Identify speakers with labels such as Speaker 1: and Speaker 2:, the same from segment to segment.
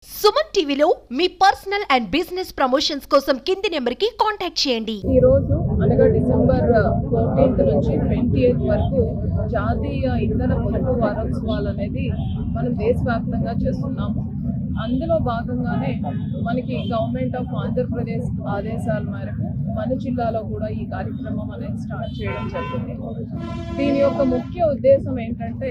Speaker 1: సుమన్ టీవీలో మీ personal and business promotions కోసం కింది నెంబర్కి కాంటాక్ట్ చేయండి.
Speaker 2: ఈ రోజు అనగా డిసెంబర్ 14th నుంచి 28th వరకు జాతీయ ఇంధన పొదుపు వారోత్సవాలు అనేది మనం దేశవ్యాప్తంగా చేస్తున్నాము. అందులో భాగంగానే మనకి గవర్నమెంట్ ఆఫ్ ఆంధ్రప్రదేశ్ ఆదేశాల మేరకు మన జిల్లాలో కూడా ఈ కార్యక్రమం అనేది స్టార్ట్ చేయడం జరిగింది. దీని యొక్క ముఖ్య ఉద్దేశం ఏంటంటే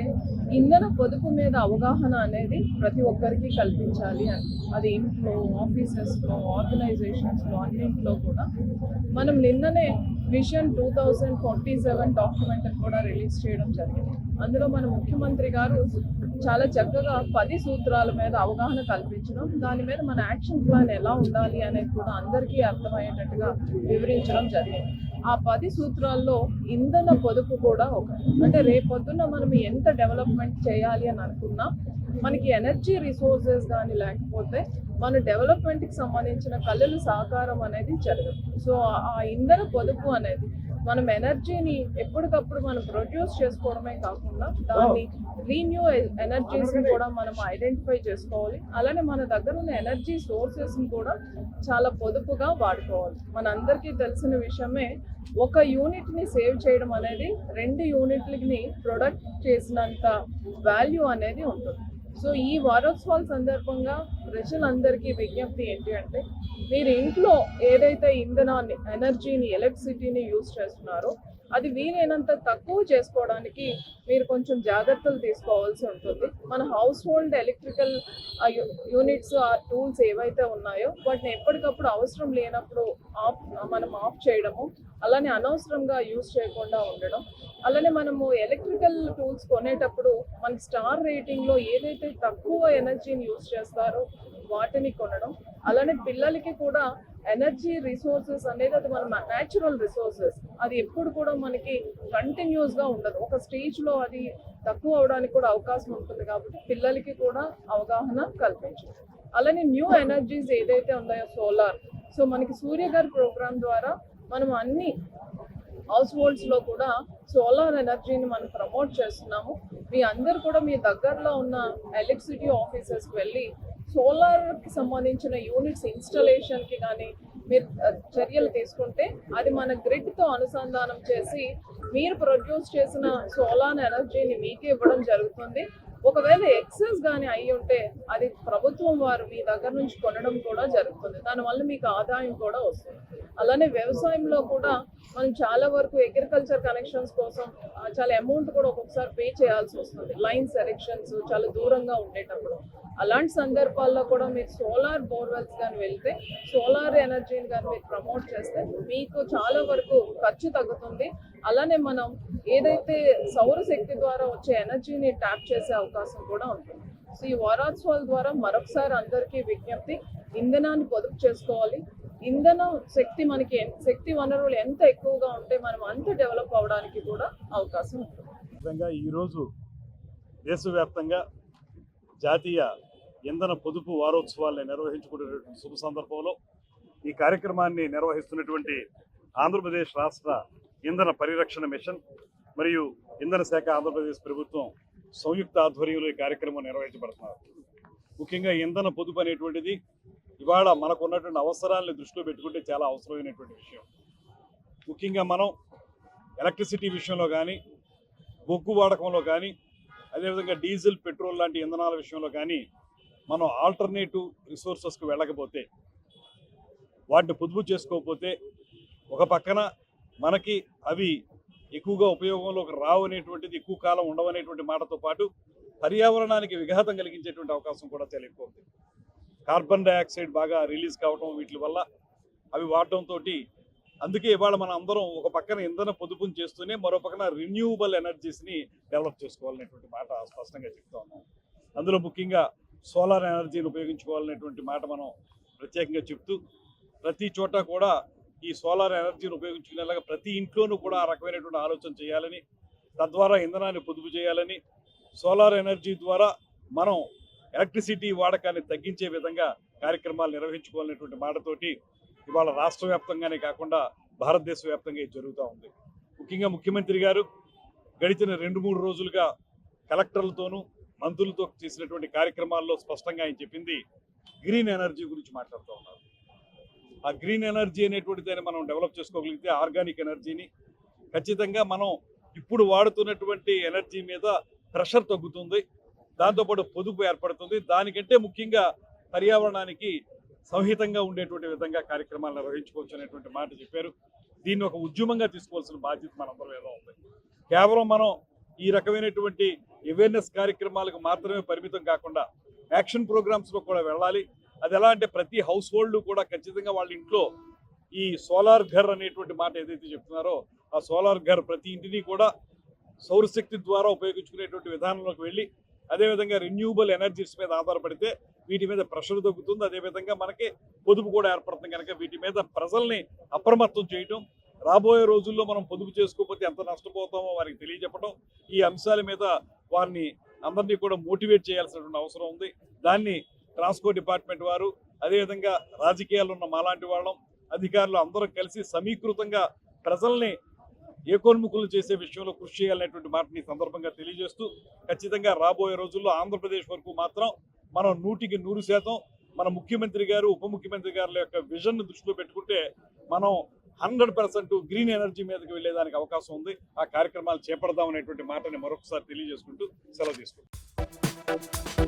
Speaker 2: ఇంధన పొదుపు మీద అవగాహన అనేది ప్రతి ఒక్కరికి కల్పించాలి అని. అది ఇంట్లో, ఆఫీసెస్లో, ఆర్గనైజేషన్స్లో అన్నింటిలో కూడా. మనం నిన్ననే విజన్ 2047 డాక్యుమెంట్ కూడా రిలీజ్ చేయడం జరిగింది. అందులో మన ముఖ్యమంత్రి గారు చాలా చక్కగా 10 సూత్రాల మీద అవగాహన కల్పించడం, దాని మీద మన యాక్షన్ ప్లాన్ ఎలా ఉండాలి అనేది కూడా అందరికీ అర్థమయ్యేటట్టుగా వివరించడం జరిగింది. ఆ 10 సూత్రాల్లో ఇంధన పొదుపు కూడా ఒకటి. అంటే రేపొద్దున మనం ఎంత డెవలప్మెంట్ చేయాలి అని అనుకున్నా మనకి ఎనర్జీ రిసోర్సెస్ కానీ లేకపోతే మన డెవలప్మెంట్కి సంబంధించిన కళలు సహకారం అనేది జరగదు. సో ఆ ఇంధన పొదుపు అనేది మనం ఎనర్జీని ఎప్పటికప్పుడు మనం ప్రొడ్యూస్ చేసుకోవడమే కాకుండా దాన్ని రీన్యూ ఎనర్జీస్ని కూడా మనం ఐడెంటిఫై చేసుకోవాలి. అలానే మన దగ్గర ఉన్న ఎనర్జీ సోర్సెస్ని కూడా చాలా పొదుపుగా వాడుకోవాలి. మనందరికీ తెలిసిన విషయమే, ఒక యూనిట్ని సేవ్ చేయడం అనేది 2 యూనిట్లని ప్రొడక్ట్ చేసినంత వాల్యూ అనేది ఉంటుంది. సో ఈ వారోత్సవాల సందర్భంగా ప్రజలందరికీ విజ్ఞప్తి ఏంటి అంటే, మీరు ఇంట్లో ఏదైతే ఇంధనాన్ని, ఎనర్జీని, ఎలక్ట్రిసిటీని యూజ్ చేస్తున్నారో అది వీలైనంత తక్కువ చేసుకోవడానికి మీరు కొంచెం జాగ్రత్తలు తీసుకోవాల్సి ఉంటుంది. మన హౌస్ హోల్డ్ ఎలక్ట్రికల్ యూనిట్స్, ఆ టూల్స్ ఏవైతే ఉన్నాయో వాటిని ఎప్పటికప్పుడు అవసరం లేనప్పుడు మనం ఆఫ్ చేయడము, అలానే అనవసరంగా యూజ్ చేయకుండా ఉండడం. అలానే మనము ఎలక్ట్రికల్ టూల్స్ కొనేటప్పుడు మన స్టార్ రేటింగ్లో ఏదైతే తక్కువ ఎనర్జీని యూజ్ చేస్తారో వాటిని కొనడం. అలానే పిల్లలకి కూడా ఎనర్జీ రిసోర్సెస్ అనేది అది మన న్యాచురల్ రిసోర్సెస్, అది ఎప్పుడు కూడా మనకి కంటిన్యూస్గా ఉండదు. ఒక స్టేజ్లో అది తక్కువ అవడానికి కూడా అవకాశం ఉంటుంది. కాబట్టి పిల్లలకి కూడా అవగాహన కల్పించడం. అలానే న్యూ ఎనర్జీస్ ఏదైతే ఉన్నాయో సోలార్, సో మనకి సూర్యగారి ప్రోగ్రామ్ ద్వారా మనం అన్ని హౌస్ హోల్డ్స్లో కూడా సోలార్ ఎనర్జీని మనం ప్రమోట్ చేస్తున్నాము. మీ అందరు కూడా మీ దగ్గరలో ఉన్న ఎలక్ట్రిసిటీ ఆఫీసెస్కి వెళ్ళి సోలార్కి సంబంధించిన యూనిట్స్ ఇన్స్టలేషన్కి కానీ మీరు చర్యలు తీసుకుంటే అది మన గ్రిడ్తో అనుసంధానం చేసి మీరు ప్రొడ్యూస్ చేసిన సోలార్ ఎనర్జీని మీకే ఇవ్వడం జరుగుతుంది. ఒకవేళ ఎక్సెస్ కానీ అయి ఉంటే అది ప్రభుత్వం వారు మీ దగ్గర నుంచి కొనడం కూడా జరుగుతుంది. దానివల్ల మీకు ఆదాయం కూడా వస్తుంది. అలానే వ్యవసాయంలో కూడా మనం చాలా వరకు అగ్రికల్చర్ కనెక్షన్స్ కోసం చాలా అమౌంట్ కూడా ఒక్కొక్కసారి పే చేయాల్సి వస్తుంది, లైన్స్ ఎరెక్షన్స్ చాలా దూరంగా ఉండేటప్పుడు. అలాంటి సందర్భాల్లో కూడా మీరు సోలార్ బోర్వెల్స్ కానీ వెళ్తే, సోలార్ ఎనర్జీని కానీ మీరు ప్రమోట్ చేస్తే మీకు చాలా వరకు ఖర్చు తగ్గుతుంది. అలానే మనం ఏదైతే సౌరశక్తి ద్వారా వచ్చే ఎనర్జీని ట్యాప్ చేసే అవకాశం కూడా ఉంటుంది. సో ఈ వారోత్సవాల ద్వారా మరొకసారి అందరికీ విజ్ఞప్తి, ఇంధనాన్ని పొదుపు చేసుకోవాలి. ఇంధన శక్తి, మనకి శక్తి వనరులు ఎంత ఎక్కువగా ఉంటే మనం అంత డెవలప్ అవడానికి కూడా అవకాశం ఉంటుంది.
Speaker 3: ఈరోజు దేశవ్యాప్తంగా జాతీయ ఇంధన పొదుపు వారోత్సవాల్ని నిర్వహించుకునేటువంటి శుభ సందర్భంలో ఈ కార్యక్రమాన్ని నిర్వహిస్తున్నటువంటి ఆంధ్రప్రదేశ్ రాష్ట్ర ఇంధన పరిరక్షణ మిషన్ మరియు ఇంధన శాఖ ఆంధ్రప్రదేశ్ ప్రభుత్వం సంయుక్త ఆధ్వర్యంలో ఈ కార్యక్రమం నిర్వహించబడుతున్నారు. ముఖ్యంగా ఇంధన పొదుపు అనేటువంటిది ఇవాళ మనకు ఉన్నటువంటి అవసరాలను దృష్టిలో పెట్టుకుంటే చాలా అవసరమైనటువంటి విషయం. ముఖ్యంగా మనం ఎలక్ట్రిసిటీ విషయంలో కానీ, బొగ్గు వాడకంలో కానీ, అదేవిధంగా డీజిల్, పెట్రోల్ లాంటి ఇంధనాల విషయంలో కానీ మనం ఆల్టర్నేటివ్ రిసోర్సెస్కి వెళ్ళకపోతే, వాటిని పొదుపు చేసుకోకపోతే, ఒక పక్కన మనకి అవి ఎక్కువగా ఉపయోగంలోకి రావు అనేటువంటిది, ఎక్కువ కాలం ఉండవనేటువంటి మాటతో పాటు పర్యావరణానికి విఘాతం కలిగించేటువంటి అవకాశం కూడా చాలా ఎక్కువ ఉంది. కార్బన్ డైఆక్సైడ్ బాగా రిలీజ్ కావటం వీటి వల్ల అవి వాడటంతో, అందుకే ఇవాళ మనం అందరం ఒక పక్కన ఇంధన పొదుపుని చేస్తూనే మరో పక్కన రిన్యూవబుల్ ఎనర్జీస్ని డెవలప్ చేసుకోవాలనేటువంటి మాట స్పష్టంగా చెప్తా ఉన్నాం. అందులో ముఖ్యంగా సోలార్ ఎనర్జీని ఉపయోగించుకోవాలనేటువంటి మాట మనం ప్రత్యేకంగా చెప్తూ, ప్రతి చోట కూడా ఈ సోలార్ ఎనర్జీని ఉపయోగించుకునేలాగా ప్రతి ఇంట్లోనూ కూడా ఆ రకమైనటువంటి ఆలోచన చేయాలని, తద్వారా ఇంధనాన్ని పొదుపు చేయాలని, సోలార్ ఎనర్జీ ద్వారా మనం ఎలక్ట్రిసిటీ వాడకాన్ని తగ్గించే విధంగా కార్యక్రమాలు నిర్వహించుకోవాలనేటువంటి మాటతోటి ఇవాళ రాష్ట్ర వ్యాప్తంగానే కాకుండా భారతదేశ వ్యాప్తంగా ఇది జరుగుతూ ఉంది. ముఖ్యంగా ముఖ్యమంత్రి గారు గడిచిన 2-3 రోజులుగా కలెక్టర్లతోనూ మంత్రులతో చేసినటువంటి కార్యక్రమాల్లో స్పష్టంగా ఆయన చెప్పింది, గ్రీన్ ఎనర్జీ గురించి మాట్లాడుతూ ఉన్నారు. ఆ గ్రీన్ ఎనర్జీ అనేటువంటి దాన్ని మనం డెవలప్ చేసుకోగలిగితే ఆర్గానిక్ ఎనర్జీని ఖచ్చితంగా మనం ఇప్పుడు వాడుతున్నటువంటి ఎనర్జీ మీద ప్రెషర్ తగ్గుతుంది, దాంతోపాటు పొదుపు ఏర్పడుతుంది. దానికంటే ముఖ్యంగా పర్యావరణానికి సంహితంగా ఉండేటువంటి విధంగా కార్యక్రమాలు నిర్వహించుకోవచ్చు అనేటువంటి మాట చెప్పారు. దీన్ని ఒక ఉద్యమంగా తీసుకోవాల్సిన బాధ్యత మనందరం ఏదో ఉంది. కేవలం మనం ఈ రకమైనటువంటి అవేర్నెస్ కార్యక్రమాలకు మాత్రమే పరిమితం కాకుండా యాక్షన్ ప్రోగ్రామ్స్లో కూడా వెళ్ళాలి. అది ఎలా అంటే ప్రతి హౌస్ హోల్డ్ కూడా ఖచ్చితంగా వాళ్ళ ఇంట్లో ఈ సోలార్ ఘర్ అనేటువంటి మాట ఏదైతే చెప్తున్నారో ఆ సోలార్ ఘర్ ప్రతి ఇంటిని కూడా సౌరశక్తి ద్వారా ఉపయోగించుకునేటువంటి విధానంలోకి వెళ్ళి అదేవిధంగా రెన్యూబుల్ ఎనర్జీస్ మీద ఆధారపడితే వీటి మీద ప్రెషర్ తగ్గుతుంది, అదేవిధంగా మనకి పొదుపు కూడా ఏర్పడుతుంది. కనుక వీటి మీద ప్రజల్ని అప్రమత్తం చేయటం, రాబోయే రోజుల్లో మనం పొదుపు చేసుకోకపోతే ఎంత నష్టపోతామో వారికి తెలియజెప్పడం, ఈ అంశాల మీద వారిని అందరినీ కూడా మోటివేట్ చేయాల్సినటువంటి అవసరం ఉంది. దాన్ని ట్రాన్స్పోర్ట్ డిపార్ట్మెంట్ వారు అదేవిధంగా రాజకీయాలు ఉన్న మాలాంటి వాళ్ళం అధికారులు అందరూ కలిసి సమీకృతంగా ప్రజల్ని ఏకోన్ముఖులు చేసే విషయంలో కృషి చేయాలనేటువంటి మాటని సందర్భంగా తెలియజేస్తూ ఖచ్చితంగా రాబోయే రోజుల్లో ఆంధ్రప్రదేశ్ వరకు మాత్రం మనం 100% మన ముఖ్యమంత్రి గారు ఉప ముఖ్యమంత్రి గారి యొక్క విజన్ దృష్టిలో పెట్టుకుంటే మనం 100% గ్రీన్ ఎనర్జీ మీదకి వెళ్ళేదానికి అవకాశం ఉంది. ఆ కార్యక్రమాలు చేపడదాం అనేటువంటి మాటని మరొకసారి తెలియజేసుకుంటూ సెలవు తీసుకుంటాం.